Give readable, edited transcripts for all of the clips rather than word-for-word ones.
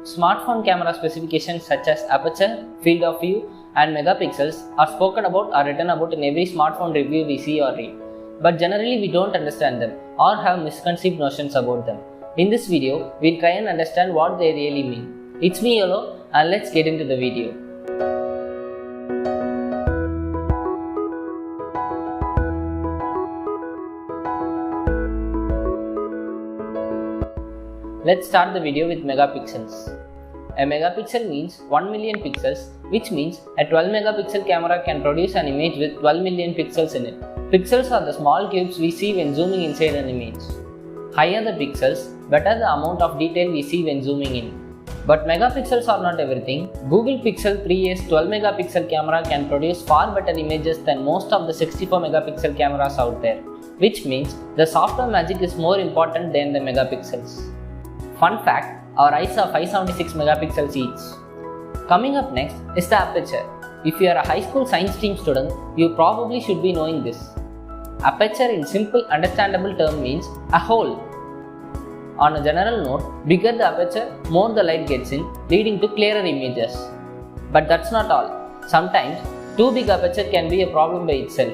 Smartphone camera specifications such as aperture, field of view, and megapixels are spoken about or written about in every smartphone review we see or read. But generally we don't understand them or have misconceived notions about them. In this video, we'll try and understand what they really mean. It's me Yolo, and let's get into the video. Let's start the video with megapixels. A megapixel means 1 million pixels, which means a 12 megapixel camera can produce an image with 12 million pixels in it. Pixels are the small cubes we see when zooming inside an image. Higher the pixels, better the amount of detail we see when zooming in. But megapixels are not everything. Google Pixel 3a's 12 megapixel camera can produce far better images than most of the 64 megapixel cameras out there, which means the software magic is more important than the megapixels. Fun fact, our eyes are 576 megapixels each. Coming up next is the aperture. If you are a high school science stream student, you probably should be knowing this. Aperture in simple understandable term means a hole. On a general note, bigger the aperture, more the light gets in, leading to clearer images. But that's not all. Sometimes, too big aperture can be a problem by itself.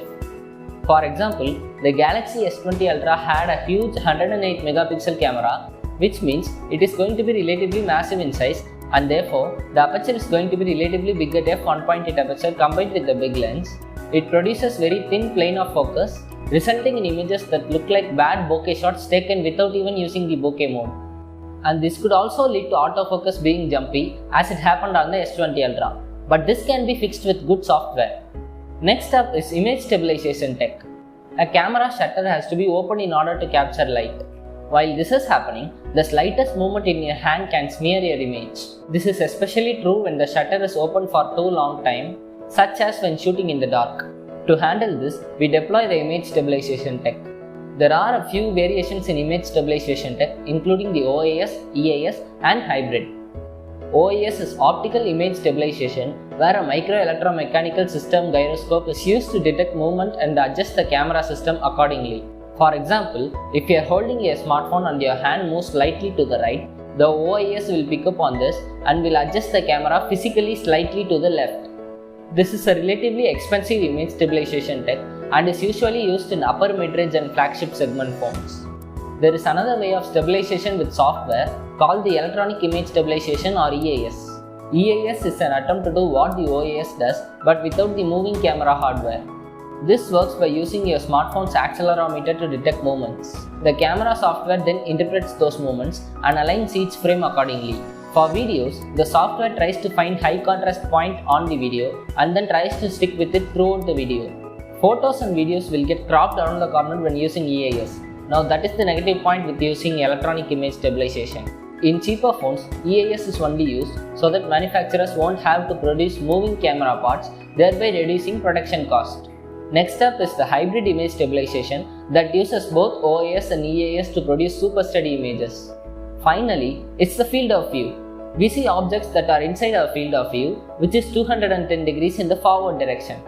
For example, the Galaxy S20 Ultra had a huge 108 megapixel camera, which means it is going to be relatively massive in size, and therefore the aperture is going to be relatively big at f1.8 aperture combined with the big lens. It produces very thin plane of focus, resulting in images that look like bad bokeh shots taken without even using the bokeh mode. And this could also lead to autofocus being jumpy, as it happened on the S20 Ultra. But this can be fixed with good software. Next up is image stabilization tech. A camera shutter has to be opened in order to capture light. While this is happening, the slightest movement in your hand can smear your image. This is especially true when the shutter is open for too long time, such as when shooting in the dark. To handle this, we deploy the image stabilization tech. There are a few variations in image stabilization tech, including the OIS, EIS, and hybrid. OIS is optical image stabilization, where a microelectromechanical system gyroscope is used to detect movement and adjust the camera system accordingly. For example, if you are holding a smartphone and your hand moves slightly to the right, the OIS will pick up on this and will adjust the camera physically slightly to the left. This is a relatively expensive image stabilization tech and is usually used in upper mid-range and flagship segment phones. There is another way of stabilization with software called the electronic image stabilization or EIS. EIS is an attempt to do what the OIS does but without the moving camera hardware. This works by using your smartphone's accelerometer to detect movements. The camera software then interprets those movements and aligns each frame accordingly. For videos, the software tries to find high contrast point on the video and then tries to stick with it throughout the video. Photos and videos will get cropped around the corner when using EIS. Now that is the negative point with using electronic image stabilization. In cheaper phones, EIS is only used so that manufacturers won't have to produce moving camera parts, thereby reducing production cost. Next up is the hybrid image stabilization that uses both OIS and EIS to produce super steady images. Finally, it's the field of view. We see objects that are inside our field of view, which is 210 degrees in the forward direction.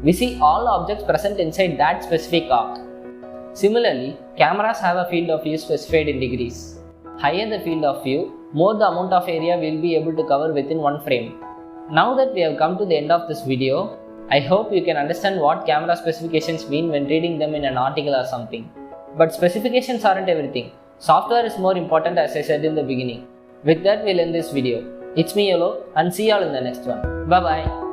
We see all objects present inside that specific arc. Similarly, cameras have a field of view specified in degrees. Higher the field of view, more the amount of area we'll be able to cover within one frame. Now that we have come to the end of this video, I hope you can understand what camera specifications mean when reading them in an article or something. But specifications aren't everything. Software is more important, as I said in the beginning. With that, we'll end this video. It's me Yolo, and see y'all in the next one. Bye bye.